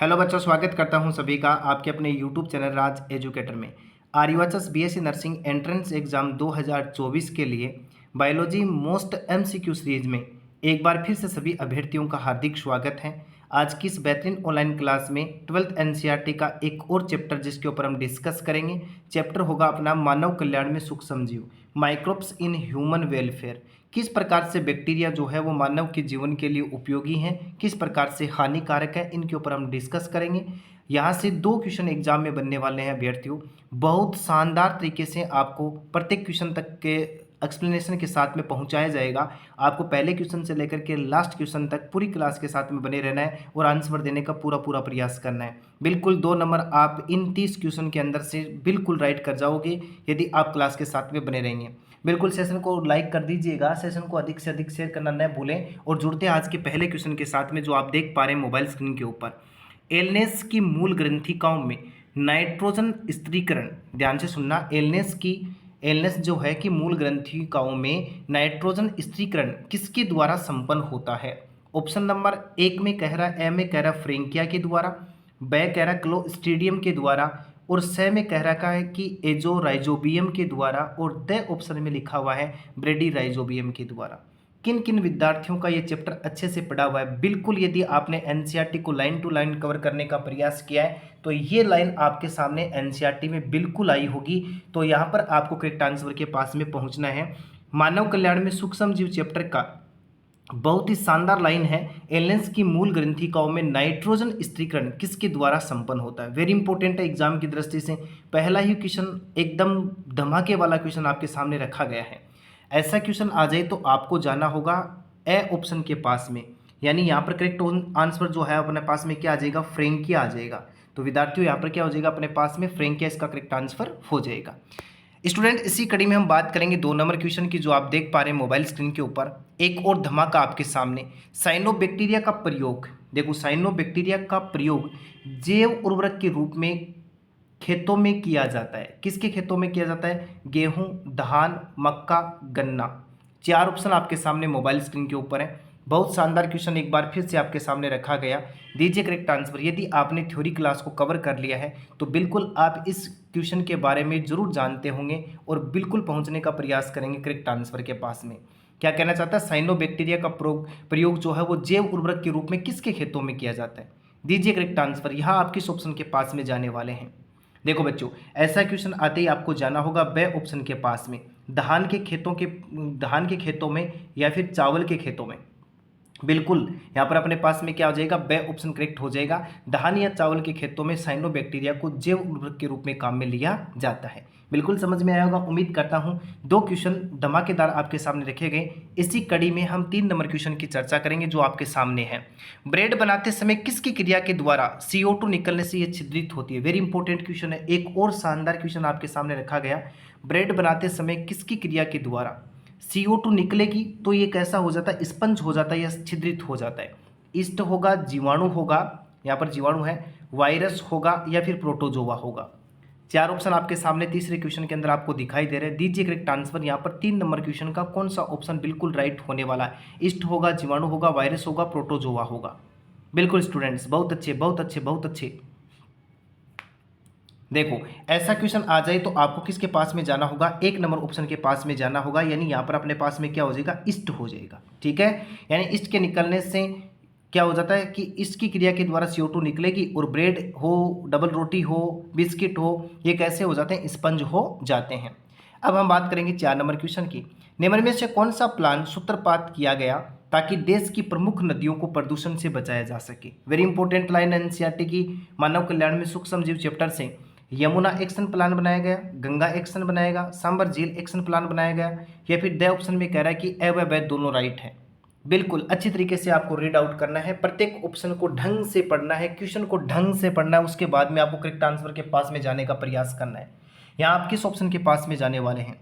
Hello बच्चों, स्वागत करता हूं सभी का आपके अपने यूट्यूब चैनल राज एजुकेटर में। आर्यवचस बीएससी नर्सिंग एंट्रेंस एग्ज़ाम 2024 के लिए बायोलॉजी मोस्ट एमसीक्यू सीरीज में एक बार फिर से सभी अभ्यर्थियों का हार्दिक स्वागत है। आज की इस बेहतरीन ऑनलाइन क्लास में 12th एनसीईआरटी का एक और चैप्टर जिसके ऊपर हम डिस्कस करेंगे। चैप्टर होगा अपना मानव कल्याण में सूक्ष्म जीव, माइक्रोब्स इन ह्यूमन वेलफेयर। किस प्रकार से बैक्टीरिया जो है वो मानव के जीवन के लिए उपयोगी हैं, किस प्रकार से हानिकारक है, इनके ऊपर हम डिस्कस करेंगे। यहाँ से 2 क्वेश्चन एग्जाम में बनने वाले हैं अभ्यर्थियों। बहुत शानदार तरीके से आपको प्रत्येक क्वेश्चन तक के एक्सप्लेनेशन के साथ में पहुंचाया जाएगा। आपको पहले क्वेश्चन से लेकर के लास्ट क्वेश्चन तक पूरी क्लास के साथ में बने रहना है और आंसर देने का पूरा प्रयास करना है। बिल्कुल 2 नंबर आप इन 30 क्वेश्चन के अंदर से बिल्कुल राइट कर जाओगे यदि आप क्लास के साथ में बने रहेंगे। बिल्कुल सेशन को लाइक कर दीजिएगा, सेशन को अधिक से अधिक शेयर करना न भूलें। और जुड़ते हैं आज के पहले क्वेश्चन के साथ में जो आप देख पा रहे हैं मोबाइल स्क्रीन के ऊपर। एलनेस की मूल ग्रंथिकाओं में नाइट्रोजन स्थिरीकरण, ध्यान से सुनना, एलनेस जो है कि मूल ग्रंथिकाओं में नाइट्रोजन स्थिरीकरण किसके द्वारा संपन्न होता है। ऑप्शन नंबर 1 में कह रहा है, ए में कह रहा है फ्रेंकिया के द्वारा, ब कह रहा है क्लोस्ट्रीडियम के द्वारा, और स में कह रखा है कि एजो राइजोबियम के द्वारा, और द ऑप्शन में लिखा हुआ है ब्रेडी राइजोबियम के द्वारा। किन किन विद्यार्थियों का ये चैप्टर अच्छे से पढ़ा हुआ है? बिल्कुल यदि आपने एनसीईआरटी को लाइन टू लाइन कवर करने का प्रयास किया है तो ये लाइन आपके सामने एनसीईआरटी में बिल्कुल आई होगी। तो यहाँ पर आपको करेक्ट आंसर के पास में पहुँचना है। मानव कल्याण में सूक्ष्म जीव चैप्टर का बहुत ही शानदार लाइन है। एलियंस की मूल ग्रंथिकाओं में नाइट्रोजन स्थिरीकरण किसके द्वारा संपन्न होता है? वेरी इंपॉर्टेंट है एग्जाम की दृष्टि से। पहला ही क्वेश्चन एकदम धमाके वाला क्वेश्चन आपके सामने रखा गया है। ऐसा क्वेश्चन आ जाए तो आपको जाना होगा ए ऑप्शन के पास में, यानी यहाँ पर करेक्ट आंसर जो है अपने पास में क्या आ जाएगा? फ्रेंकिया आ जाएगा। तो विद्यार्थियों यहाँ पर क्या हो जाएगा अपने पास में? फ्रेंकिया इसका करेक्ट आंसर हो जाएगा। स्टूडेंट, इसी कड़ी में हम बात करेंगे 2 नंबर क्वेश्चन की जो आप देख पा रहे हैं मोबाइल स्क्रीन के ऊपर। एक और धमाका आपके सामने। साइनोबैक्टीरिया का प्रयोग, देखो साइनोबैक्टीरिया का प्रयोग जैव उर्वरक के रूप में खेतों में किया जाता है। किसके खेतों में किया जाता है? गेहूं, धान, मक्का, गन्ना। 4 ऑप्शन आपके सामने मोबाइल स्क्रीन के ऊपर है। बहुत शानदार क्वेश्चन एक बार फिर से आपके सामने रखा गया। दीजिए करेक्ट आंसर। यदि आपने थ्योरी क्लास को कवर कर लिया है तो बिल्कुल आप इस क्वेश्चन के बारे में जरूर जानते होंगे और बिल्कुल पहुंचने का प्रयास करेंगे करेक्ट आंसर के पास में। क्या कहना चाहता है? साइनोबैक्टीरिया का प्रयोग जो है वो जैव उर्वरक के रूप में किसके खेतों में किया जाता है? दीजिए करेक्ट आंसर। यहाँ आप किस ऑप्शन के पास में जाने वाले हैं? देखो बच्चों, ऐसा क्वेश्चन आते ही आपको जाना होगा ब ऑप्शन के पास में। धान के खेतों में या फिर चावल के खेतों में। बिल्कुल यहाँ पर अपने पास में क्या हो जाएगा? ब ऑप्शन करेक्ट हो जाएगा। धान या चावल के खेतों में साइनोबैक्टीरिया को जैव उर्वरक के रूप में काम में लिया जाता है। बिल्कुल समझ में आया होगा, उम्मीद करता हूँ। 2 क्वेश्चन धमाकेदार आपके सामने रखे गए। इसी कड़ी में हम 3 नंबर क्वेश्चन की चर्चा करेंगे जो आपके सामने है। ब्रेड बनाते समय किसकी क्रिया के द्वारा CO2 निकलने से यह छिद्रित होती है? वेरी इंपॉर्टेंट क्वेश्चन है। एक और शानदार क्वेश्चन आपके सामने रखा गया। ब्रेड बनाते समय किसकी क्रिया के द्वारा CO2 निकलेगी तो ये कैसा हो जाता है? स्पंज हो जाता है या छिद्रित हो जाता है? ईस्ट होगा, जीवाणु होगा, यहाँ पर जीवाणु है, वायरस होगा या फिर प्रोटोजोआ होगा। 4 ऑप्शन आपके सामने तीसरे क्वेश्चन के अंदर आपको दिखाई दे रहे हैं। दीजिए करेक्ट आंसर। यहाँ पर 3 नंबर क्वेश्चन का कौन सा ऑप्शन बिल्कुल राइट होने वाला है? ईस्ट होगा, जीवाणु होगा, वायरस होगा, प्रोटोजोआ होगा। बिल्कुल स्टूडेंट्स, बहुत अच्छे बहुत अच्छे बहुत अच्छे। देखो ऐसा क्वेश्चन आ जाए तो आपको किसके पास में जाना होगा? 1 नंबर ऑप्शन के पास में जाना होगा, यानी यहाँ पर अपने पास में क्या हो जाएगा? ईस्ट हो जाएगा। ठीक है, यानी ईस्ट के निकलने से क्या हो जाता है कि इसकी क्रिया के द्वारा CO2 निकलेगी और ब्रेड हो, डबल रोटी हो, बिस्किट हो, ये कैसे हो जाते हैं? स्पंज हो जाते हैं। अब हम बात करेंगे 4 नंबर क्वेश्चन की। निम्न में से कौन सा प्लान सूत्रपात किया गया ताकि देश की प्रमुख नदियों को प्रदूषण से बचाया जा सके? वेरी इंपॉर्टेंट लाइन एनसीईआरटी की मानव कल्याण में सूक्ष्म जीव चैप्टर से। यमुना एक्शन प्लान बनाया गया, गंगा एक्शन बनाया गया, सांबर झील एक्शन प्लान बनाया गया, या फिर द ऑप्शन में कह रहा है कि ए व ब दोनों राइट है। बिल्कुल अच्छी तरीके से आपको रीड आउट करना है, प्रत्येक ऑप्शन को ढंग से पढ़ना है, क्वेश्चन को ढंग से पढ़ना है, उसके बाद में आपको करेक्ट आंसर के पास में जाने का प्रयास करना है। यहाँ आप किस ऑप्शन के पास में जाने वाले हैं?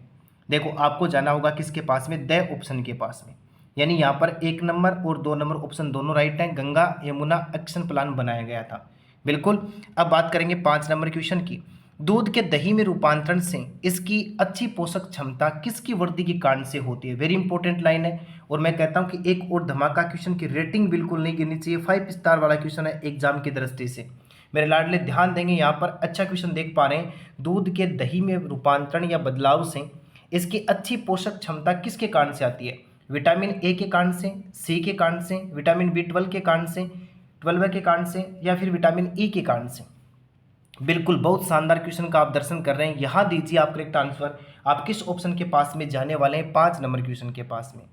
देखो आपको जाना होगा किसके पास में? द ऑप्शन के पास में, यानी यहाँ पर 1 नंबर और 2 नंबर ऑप्शन दोनों राइट हैं। गंगा यमुना एक्शन प्लान बनाया गया था। बिल्कुल। अब बात करेंगे 5 नंबर क्वेश्चन की। दूध के दही में रूपांतरण से इसकी अच्छी पोषक क्षमता किसकी वृद्धि के कारण से होती है। वेरी इंपॉर्टेंट लाइन है। और मैं कहता हूं कि एक और धमाका क्वेश्चन की रेटिंग बिल्कुल नहीं गिरनी चाहिए, 5 स्टार वाला क्वेश्चन है एग्जाम की दृष्टि से। मेरे लाडले ध्यान देंगे, यहाँ पर अच्छा क्वेश्चन देख पा रहे हैं। दूध के दही में रूपांतरण या बदलाव से इसकी अच्छी पोषक क्षमता किसके कारण से आती है। विटामिन ए के कारण से, सी के कारण से, विटामिन B12 के कारण से, 12 के कारण से, या फिर विटामिन ई के कारण से। बिल्कुल बहुत शानदार क्वेश्चन का आप दर्शन कर रहे हैं। यहाँ दीजिए आप करेक्ट आंसर। आप किस ऑप्शन के पास में जाने वाले हैं, 5 नंबर क्वेश्चन के पास में।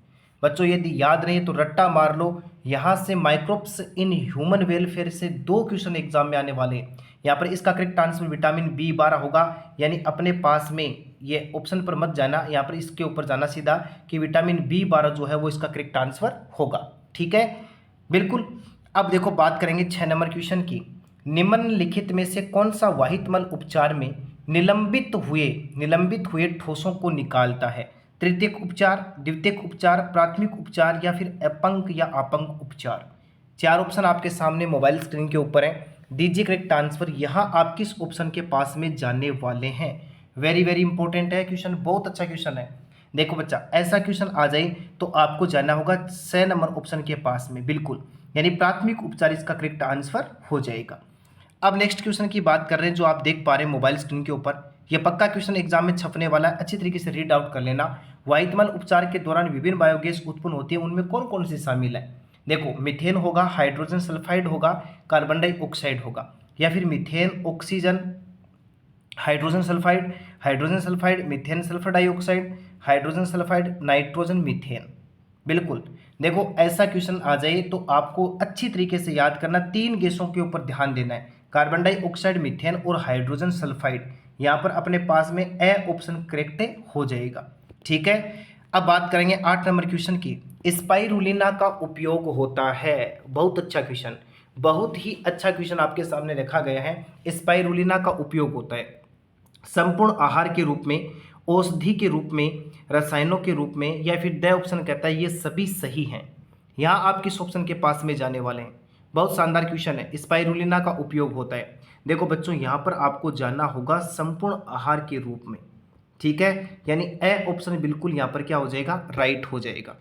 बच्चों यदि याद नहीं तो रट्टा मार लो, यहाँ से माइक्रोब्स इन ह्यूमन वेलफेयर से 2 क्वेश्चन एग्जाम में आने वाले हैं। यहाँ पर इसका करेक्ट आंसर विटामिन B12 होगा। यानी अपने पास में ये ऑप्शन पर मत जाना, यहाँ पर इसके ऊपर जाना सीधा कि विटामिन B12 जो है वो इसका करेक्ट आंसर होगा। ठीक है, बिल्कुल। अब देखो बात करेंगे 6 नंबर क्वेश्चन की। निम्नलिखित में से कौन सा वाहितमल उपचार में निलंबित हुए ठोसों को निकालता है। तृतीयक उपचार, द्वितीयक उपचार, प्राथमिक उपचार, या फिर अपंक या अपंक उपचार। 4 ऑप्शन आपके सामने मोबाइल स्क्रीन के ऊपर है। दीजिए करेक्ट आंसर। यहाँ आप किस ऑप्शन के पास में जाने वाले हैं। वेरी वेरी इंपॉर्टेंट है क्वेश्चन, बहुत अच्छा क्वेश्चन है। देखो बच्चा, ऐसा क्वेश्चन आ जाए तो आपको जाना होगा 6 नंबर ऑप्शन के पास में, बिल्कुल। यानी प्राथमिक उपचार इसका करेक्ट आंसर हो जाएगा। अब नेक्स्ट क्वेश्चन की बात कर रहे हैं, जो आप देख पा रहे हैं मोबाइल स्क्रीन के ऊपर। यह पक्का क्वेश्चन एग्जाम में छपने वाला है, अच्छी तरीके से रीड आउट कर लेना। वाहितमल उपचार के दौरान विभिन्न बायोगैस उत्पन्न होती है, उनमें कौन कौन सी शामिल है। देखो, मीथेन होगा, हाइड्रोजन सल्फाइड होगा, कार्बन डाइऑक्साइड होगा, या फिर methane, oxygen, hydrogen sulphide, methane sulphur dioxide, hydrogen sulphide, nitrogen methane. बिल्कुल। देखो ऐसा क्वेश्चन आ जाए तो आपको अच्छी तरीके से याद करना, 3 गैसों के ऊपर ध्यान देना है, कार्बन डाइऑक्साइड, मीथेन और हाइड्रोजन सल्फाइड। यहाँ पर अपने पास में ए ऑप्शन करेक्ट हो जाएगा। ठीक है, अब बात करेंगे 8 नंबर क्वेश्चन की। स्पाइरुलिना का उपयोग होता है। बहुत अच्छा क्वेश्चन, बहुत ही अच्छा क्वेश्चन आपके सामने रखा गया है। स्पाइरुलिना का उपयोग होता है संपूर्ण आहार के रूप में, औषधि के रूप में, रसायनों के रूप में, या फिर द ऑप्शन कहता है ये सभी सही हैं। यहाँ आप किस ऑप्शन के पास में जाने वाले हैं। बहुत शानदार क्वेश्चन है। स्पाइरुलिना का उपयोग होता है, देखो बच्चों यहाँ पर आपको जाना होगा संपूर्ण आहार के रूप में। ठीक है, यानी ए ऑप्शन बिल्कुल यहाँ पर क्या हो जाएगा, राइट हो जाएगा।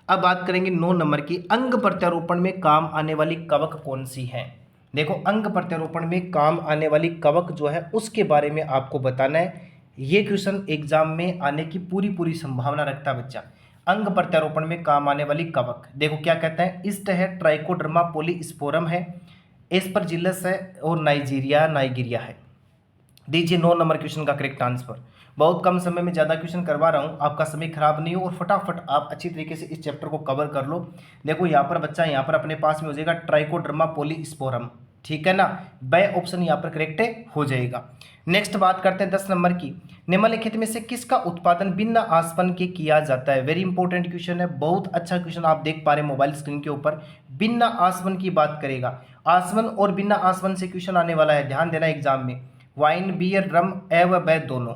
अब बात करेंगे 9 नंबर की। अंग प्रत्यारोपण में काम आने वाली कवक कौन सी है। देखो, अंग प्रत्यारोपण में काम आने वाली कवक जो है उसके बारे में आपको बताना है। ये क्वेश्चन एग्जाम में आने की पूरी संभावना रखता है बच्चा। अंग प्रत्यारोपण में काम आने वाली कवक, देखो क्या कहता है, इस्ट है, ट्राइकोडर्मा पॉलीस्पोरम है, एस्परजिलस है, और नाइजीरिया है। दीजिए 9 नंबर क्वेश्चन का करेक्ट आंसर। बहुत कम समय में ज़्यादा क्वेश्चन करवा रहा हूँ, आपका समय खराब नहीं हो और फटाफट आप अच्छी तरीके से इस चैप्टर को कवर कर लो। देखो यहाँ पर बच्चा, यहाँ पर अपने पास में हो जाएगा ट्राइकोडर्मा पॉलीस्पोरम। ठीक है ना, बी ऑप्शन यहाँ पर करेक्ट हो जाएगा। नेक्स्ट बात करते हैं 10 नंबर की। निम्नलिखित में से किसका उत्पादन बिना आसवन के किया जाता है। वेरी इंपॉर्टेंट क्वेश्चन है, बहुत अच्छा क्वेश्चन आप देख पा रहे हैं मोबाइल स्क्रीन के ऊपर। बिना आसवन की बात करेगा, आसवन और बिना आसवन से क्वेश्चन आने वाला है, ध्यान देना एग्जाम में। वाइन, बियर, रम एवं बै दोनों।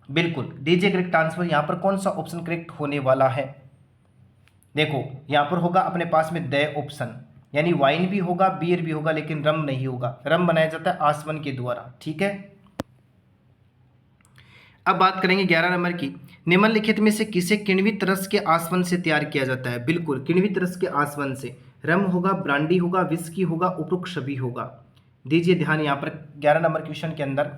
बिल्कुल, दीजिए करेक्ट आंसर। यहाँ पर कौन सा ऑप्शन करेक्ट होने वाला है। देखो यहाँ पर होगा अपने पास में द ऑप्शन, यानी वाइन भी होगा, बियर भी होगा, लेकिन रम नहीं होगा। रम बनाया जाता है आसवन के द्वारा। ठीक है, अब बात करेंगे 11 नंबर की। निम्नलिखित में से किसे किण्वित रस के आसवन से तैयार किया जाता है। बिल्कुल, किण्वित रस के आसवन से रम होगा, ब्रांडी होगा, विस्की होगा, उपरोक्त सभी होगा। दीजिए ध्यान यहाँ पर 11 नंबर क्वेश्चन के अंदर।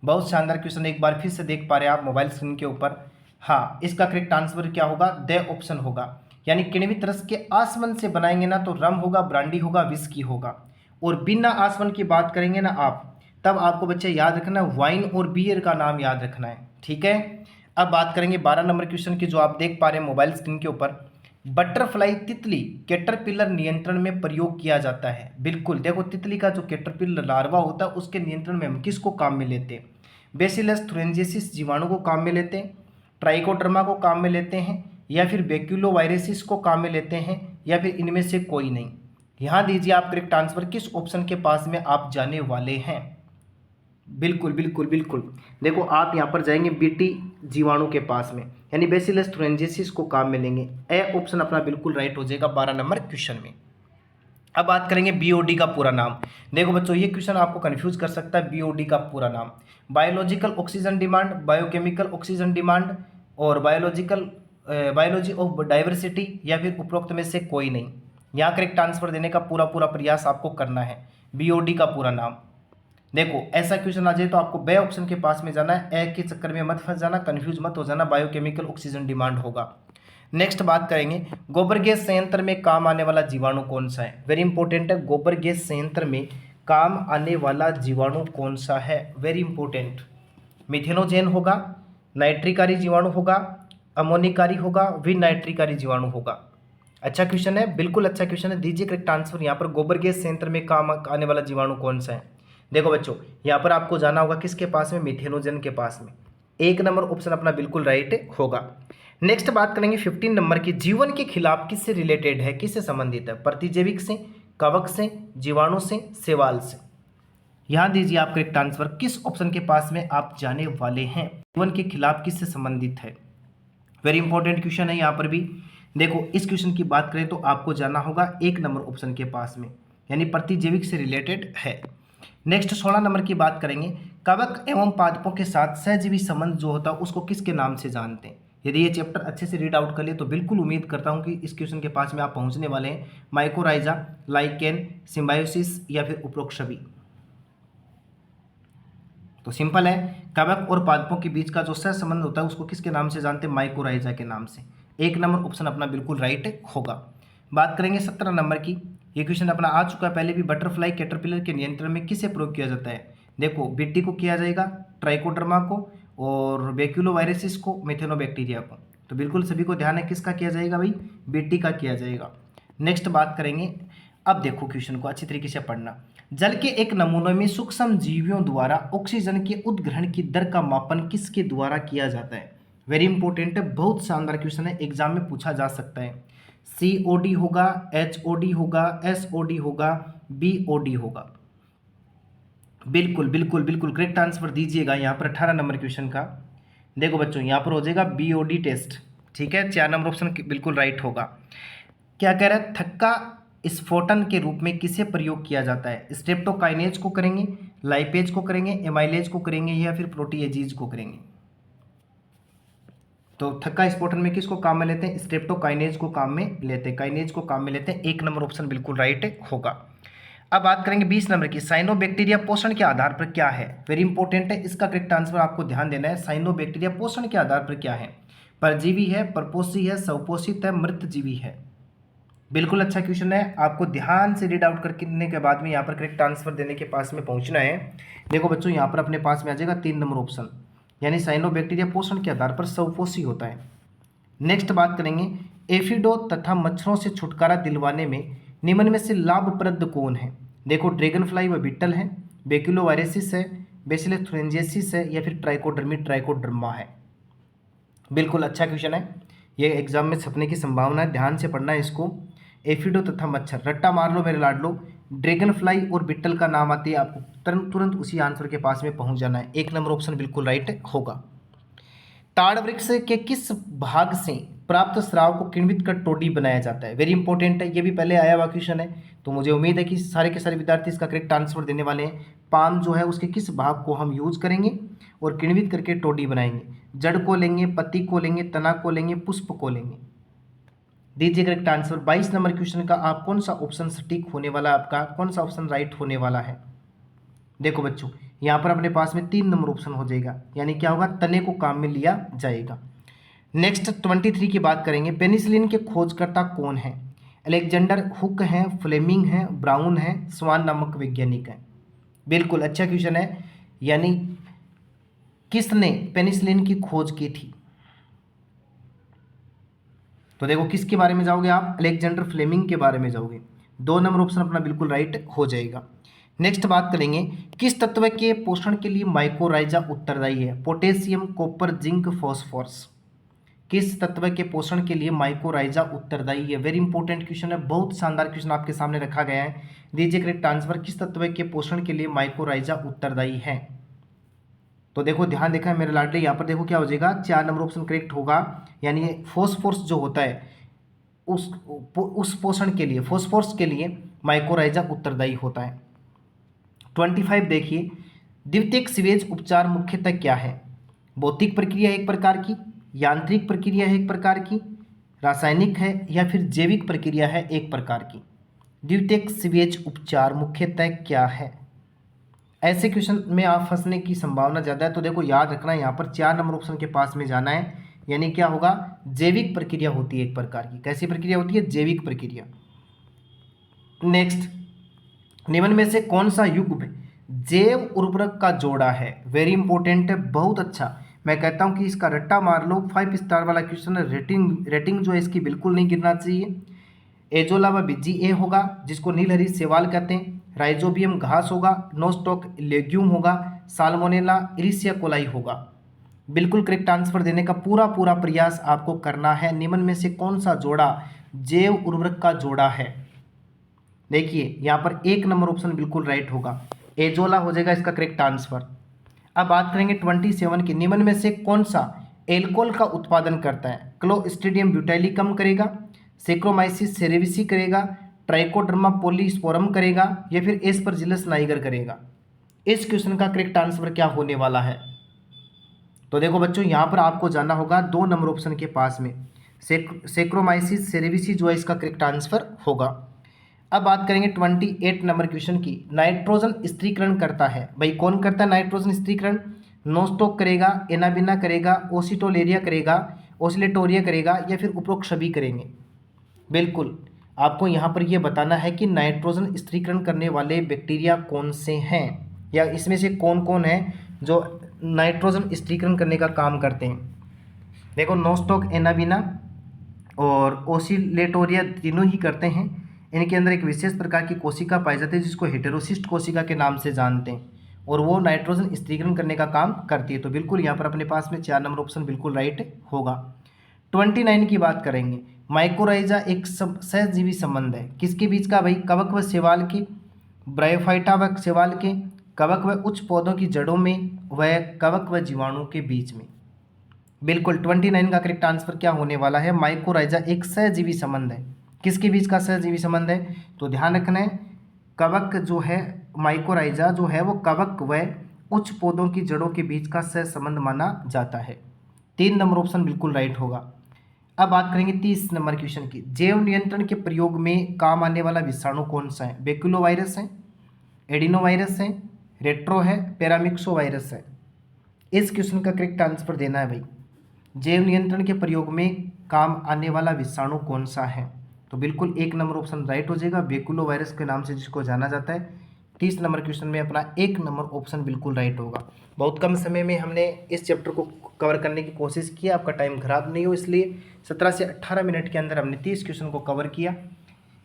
बहुत शानदार क्वेश्चन, एक बार फिर से देख पा रहे हैं आप मोबाइल स्क्रीन के ऊपर। हाँ, इसका करेक्ट आंसर क्या होगा, द ऑप्शन होगा। यानी किण्वित रस के आसवन से बनाएंगे ना तो रम होगा, ब्रांडी होगा, विस्की होगा। और बिना आसवन की बात करेंगे ना आप, तब आपको बच्चे याद रखना वाइन और बियर का नाम याद रखना है। ठीक है, अब बात करेंगे 12 नंबर क्वेश्चन की, जो आप देख पा रहे हैं मोबाइल स्क्रीन के ऊपर। बटरफ्लाई तितली कैटरपिलर नियंत्रण में प्रयोग किया जाता है। बिल्कुल, देखो तितली का जो कैटरपिलर लार्वा होता है उसके नियंत्रण में हम किसको काम में लेते हैं। बेसिलस थुरेंजिसिस जीवाणु को काम में लेते हैं, ट्राइकोडर्मा को काम में लेते हैं, या फिर बैक्यूलोवायरेसिस को काम में लेते हैं, या फिर इनमें से कोई नहीं। यहाँ दीजिए आप करेक्ट आंसर, किस ऑप्शन के पास में आप जाने वाले हैं। बिल्कुल बिल्कुल बिल्कुल, देखो आप यहाँ पर जाएंगे बीटी जीवाणु के पास में, यानी बेसिलस थुरेंजिसिस को काम में लेंगे। ए ऑप्शन अपना बिल्कुल राइट हो जाएगा 12 नंबर क्वेश्चन में। अब बात करेंगे बीओडी का पूरा नाम। देखो बच्चों, ये क्वेश्चन आपको कंफ्यूज कर सकता है। बीओडी का पूरा नाम biological oxygen demand, biochemical oxygen demand, और बायोलॉजी ऑफ डाइवर्सिटी, या फिर उपरोक्त में से कोई नहीं। यहाँ करेक्ट आंसर देने का पूरा पूरा प्रयास आपको करना है। बीओडी का पूरा नाम। देखो ऐसा क्वेश्चन आ जाए तो आपको बे ऑप्शन के पास में जाना है, ए के चक्कर में मत फंस जाना, कंफ्यूज मत हो जाना, बायोकेमिकल ऑक्सीजन डिमांड होगा। नेक्स्ट बात करेंगे, गोबर गैस संयंत्र में काम आने वाला जीवाणु कौन सा है। वेरी इंपॉर्टेंट है, गोबर गैस संयंत्र में काम आने वाला जीवाणु कौन सा है, वेरी इंपॉर्टेंट। मिथेनोजेन होगा, नाइट्रिकारी जीवाणु होगा, अमोनिकारी होगा, विनाइट्रिकारी जीवाणु होगा। अच्छा क्वेश्चन है, बिल्कुल अच्छा क्वेश्चन है, दीजिए करेक्ट आंसर। यहाँ पर गोबर गैस संयंत्र में काम आने वाला जीवाणु कौन सा है। देखो बच्चों, यहाँ पर आपको जाना होगा किसके पास में, मिथेनोजेन के पास में। एक नंबर ऑप्शन अपना बिल्कुल राइट होगा। नेक्स्ट बात करेंगे 15 नंबर की, जीवन के खिलाफ किससे रिलेटेड है, किससे संबंधित है। प्रतिजैविक से, कवक से, जीवाणु से, शैवाल से। यहाँ दीजिए आप करेक्ट आंसर, किस ऑप्शन के पास में आप जाने वाले हैं। जीवन के खिलाफ किससे संबंधित है, वेरी इंपॉर्टेंट क्वेश्चन है। यहाँ पर भी देखो, इस क्वेश्चन की बात करें तो आपको जाना होगा एक नंबर ऑप्शन के पास में, यानी प्रतिजैविक से रिलेटेड है। नेक्स्ट 16 नंबर की बात करेंगे, कवक एवं पादपों के साथ सहजीवी संबंध जो होता है उसको किसके नाम से जानते हैं। यदि ये चैप्टर अच्छे से रीड आउट कर लिए तो बिल्कुल उम्मीद करता हूँ कि इस क्वेश्चन के पास में आप पहुँचने वाले हैं। माइकोराइजा, लाइकेन, सिम्बायोसिस, या फिर उपरोक्त सभी। तो सिंपल है, कवक और पादपों के बीच का जो सह संबंध होता है उसको किसके नाम से जानते हैं, माइकोराइजा के नाम से। एक नंबर ऑप्शन अपना बिल्कुल राइट होगा। बात करेंगे 17 नंबर की, ये क्वेश्चन अपना आ चुका है पहले भी, बटरफ्लाई कैटरपिलर के नियंत्रण में किसे प्रयोग किया जाता है। देखो, बीटी को किया जाएगा, ट्राइकोडर्मा को, और बैक्यूलोवायरसिस को, मेथेनोबैक्टीरिया को। तो बिल्कुल सभी को ध्यान है किसका किया जाएगा भाई, बीटी का किया जाएगा। नेक्स्ट बात करेंगे, अब देखो क्वेश्चन को अच्छी तरीके से पढ़ना। जल के एक नमूने में सूक्ष्म जीवियों द्वारा ऑक्सीजन के उद्ग्रहण की दर का मापन किसके द्वारा किया जाता है। वेरी इंपॉर्टेंट है, बहुत शानदार क्वेश्चन है, एग्जाम में पूछा जा सकता है। COD होगा, HOD होगा, SOD होगा, BOD होगा। बिल्कुल बिल्कुल बिल्कुल करेक्ट आंसर दीजिएगा यहाँ पर 18 नंबर क्वेश्चन का। देखो बच्चों, यहाँ पर हो जाएगा BOD टेस्ट, ठीक है। 4 नंबर ऑप्शन बिल्कुल राइट होगा। क्या कह रहा है, थक्का स्फोटन के रूप में किसे प्रयोग किया जाता है। स्ट्रेप्टोकाइनेज को करेंगे, लाइपेज को करेंगे, एमाइलेज को करेंगे, या फिर प्रोटीएजीज को करेंगे। तो थक्का स्फोटन में किसको काम में लेते हैं, स्ट्रेप्टोकाइनेज को काम में लेते हैं, काइनेज को काम में लेते हैं। एक नंबर ऑप्शन बिल्कुल राइट होगा। अब बात करेंगे 20 नंबर की, साइनोबैक्टीरिया पोषण के आधार पर क्या है। वेरी इंपॉर्टेंट है, इसका करेक्ट आंसर आपको ध्यान देना है। साइनोबैक्टीरिया पोषण के आधार पर क्या है, परजीवी है, परपोषी है, स्वपोषित है, मृतजीवी है। बिल्कुल अच्छा क्वेश्चन है, आपको ध्यान से रीड आउट करने के बाद में यहाँ पर करेक्ट आंसर देने के पास में पहुँचना है। देखो बच्चों, यहाँ पर अपने पास में आ जाएगा 3 नंबर ऑप्शन, यानी साइनोबैक्टीरिया पोषण के आधार पर स्वपोषी होता है। नेक्स्ट बात करेंगे, एफिडो तथा मच्छरों से छुटकारा दिलवाने में निम्न में से लाभप्रद कौन है। देखो, ड्रैगन फ्लाई व बीटल है, बैक्यूलोवायरसिस है, बेसिलस थुरिंजियसिस है, या फिर ट्राइकोडर्मा है। बिल्कुल अच्छा क्वेश्चन है, ये एग्जाम में छपने की संभावना है, ध्यान से पढ़ना है इसको। एफिडो तथा मच्छर, रट्टा मार लो मेरे लाडलो, ड्रैगन फ्लाई और बिट्टल का नाम आते ही आपको तुरंत उसी आंसर के पास में पहुंच जाना है। एक नंबर ऑप्शन बिल्कुल राइट होगा। ताड़ वृक्ष के किस भाग से प्राप्त स्राव को किण्वित कर टोडी बनाया जाता है। वेरी इंपॉर्टेंट है, ये भी पहले आया हुआ क्वेश्चन है, तो मुझे उम्मीद है कि सारे के सारे विद्यार्थी इसका करेक्ट आंसर देने वाले हैं। पाम जो है उसके किस भाग को हम यूज करेंगे और किण्वित करके टोडी बनाएंगे। जड़ को लेंगे, पत्ती को लेंगे, तना को लेंगे, पुष्प को लेंगे। दीजिए करेक्ट आंसर। 22 नंबर क्वेश्चन का आप कौन सा ऑप्शन सटीक होने वाला है, आपका कौन सा ऑप्शन राइट होने वाला है। देखो बच्चों, यहाँ पर अपने पास में 3 नंबर ऑप्शन हो जाएगा, यानी क्या होगा, तने को काम में लिया जाएगा। नेक्स्ट 23 की बात करेंगे, पेनिसिलिन के खोजकर्ता कौन है। अलेक्जेंडर हुक है, फ्लेमिंग है, ब्राउन है, स्वान नामक वैज्ञानिक है। बिल्कुल अच्छा क्वेश्चन है, यानी किसने पेनिसिलिन की खोज की थी। तो देखो, किसके बारे में जाओगे आप, अलेक्जेंडर फ्लेमिंग के बारे में जाओगे। 2 नंबर ऑप्शन अपना बिल्कुल राइट हो जाएगा। नेक्स्ट बात करेंगे, किस तत्व के पोषण के लिए माइकोराइजा उत्तरदायी है। Potassium, copper, zinc, phosphorus. किस तत्व के पोषण के लिए माइकोराइजा उत्तरदायी है। वेरी इंपॉर्टेंट क्वेश्चन है, बहुत शानदार क्वेश्चन आपके सामने रखा गया है। दीजिए करेक्ट आंसर, किस तत्व के पोषण के लिए माइकोराइजा उत्तरदायी है। तो देखो, ध्यान देखा है मेरे लाडले, यहाँ पर देखो क्या हो जाएगा, 4 नंबर ऑप्शन करेक्ट होगा, यानी फॉस्फोरस जो होता है उस पोषण के लिए, फॉस्फोरस के लिए माइकोराइजा उत्तरदायी होता है। 25 देखिए, द्वितीयक सीवेज उपचार मुख्यतः क्या है? भौतिक प्रक्रिया एक प्रकार की, यांत्रिक प्रक्रिया है एक प्रकार की, रासायनिक है या फिर जैविक प्रक्रिया है एक प्रकार की। द्वितीयक सीवेज उपचार मुख्यतः क्या है? ऐसे क्वेश्चन में आप फंसने की संभावना ज़्यादा है, तो देखो याद रखना, यहाँ पर 4 नंबर ऑप्शन के पास में जाना है, यानी क्या होगा? जैविक प्रक्रिया होती है एक प्रकार की। कैसी प्रक्रिया होती है? जैविक प्रक्रिया। नेक्स्ट, निम्न में से कौन सा युग्म जैव उर्वरक का जोड़ा है? वेरी इंपॉर्टेंट है, बहुत अच्छा। मैं कहता हूं कि इसका रट्टा मार लो, 5 स्टार वाला क्वेश्चन है। रेटिंग जो है इसकी बिल्कुल नहीं गिरना चाहिए। एजोला व बिजी ए होगा, जिसको नीलहरी सेवाल कहते हैं। राइजोबियम घास होगा, नोस्टॉक लेग्यूम होगा, साल्मोनेला इरिसिया कोलाई होगा। बिल्कुल करेक्ट आंसर देने का पूरा पूरा प्रयास आपको करना है। निम्न में से कौन सा जोड़ा जैव उर्वरक का जोड़ा है? देखिए यहाँ पर 1 नंबर ऑप्शन बिल्कुल राइट होगा, एजोला हो जाएगा इसका करेक्ट आंसर। अब बात करेंगे 27 की, निम्न में से कौन सा एल्कोहल का उत्पादन करता है? क्लोस्ट्रीडियम ब्यूटाइलिकम करेगा, सेक्रोमाइसिस सेरेविसी करेगा, ट्राइकोडर्मा पॉलीस्पोरम करेगा या फिर एस्परजिलस नाइगर करेगा। इस क्वेश्चन का करेक्ट आंसर क्या होने वाला है? तो देखो बच्चों, यहाँ पर आपको जाना होगा 2 नंबर ऑप्शन के पास में, सेक्रोमाइसिस सेरेविसी जो है इसका करेक्ट आंसर होगा। अब बात करेंगे 28 नंबर क्वेश्चन की, नाइट्रोजन स्त्रीकरण करता है। भाई कौन करता है नाइट्रोजन स्त्रीकरण? नोस्टॉक करेगा, एनाबिना करेगा, ओसिटोलेरिया करेगा, ओसिलेटोरिया करेगा या फिर उपरोक्त सभी करेंगे। बिल्कुल आपको यहाँ पर यह बताना है कि नाइट्रोजन स्त्रीकरण करने वाले बैक्टीरिया कौन से हैं, या इसमें से कौन कौन है जो नाइट्रोजन स्त्रीकरण करने का काम करते हैं। देखो नोस्टॉक, एनाबिना और ओसिलेटोरिया तीनों ही करते हैं। इनके अंदर एक विशेष प्रकार की कोशिका पाई जाती है जिसको हेटेरोसिस्ट कोशिका के नाम से जानते हैं, और वो नाइट्रोजन स्त्रीकरण करने का काम करती है। तो बिल्कुल यहाँ पर अपने पास में 4 नंबर ऑप्शन बिल्कुल राइट होगा। 29 की बात करेंगे, माइकोराइजा एक सहजीवी संबंध है किसके बीच का? भाई कवक व शैवाल के, ब्रायोफाइटा व शैवाल के, कवक व उच्च पौधों की जड़ों में, व कवक व जीवाणु के बीच में। बिल्कुल 29 का करेक्ट आंसर क्या होने वाला है? माइकोराइजा एक सहजीवी संबंध है। किसके बीच का सहजीवी संबंध है? तो ध्यान रखना है, कवक जो है, माइकोराइजा जो है वो कवक व उच्च पौधों की जड़ों के बीच का सह संबंध माना जाता है। 3 नंबर ऑप्शन बिल्कुल राइट होगा। अब बात करेंगे 30 नंबर क्वेश्चन की, जैव नियंत्रण के प्रयोग में काम आने वाला विषाणु कौन सा है? बेक्यूलोवायरस है, एडिनोवायरस है, रेट्रो है, पैरामिक्सो वायरस है। इस क्वेश्चन का करेक्ट आंसर देना है भाई, जैव नियंत्रण के प्रयोग में काम आने वाला विषाणु कौन सा है? तो बिल्कुल 1 नंबर ऑप्शन राइट हो जाएगा, बेकुलो वायरस के नाम से जिसको जाना जाता है। 30 नंबर क्वेश्चन में अपना 1 नंबर ऑप्शन बिल्कुल राइट होगा। बहुत कम समय में हमने इस चैप्टर को कवर करने की कोशिश की, आपका टाइम खराब नहीं हो इसलिए 17 से 18 मिनट के अंदर हमने 30 क्वेश्चन को कवर किया।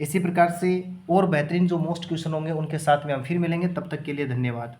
इसी प्रकार से और बेहतरीन जो मोस्ट क्वेश्चन होंगे उनके साथ में हम फिर मिलेंगे, तब तक के लिए धन्यवाद।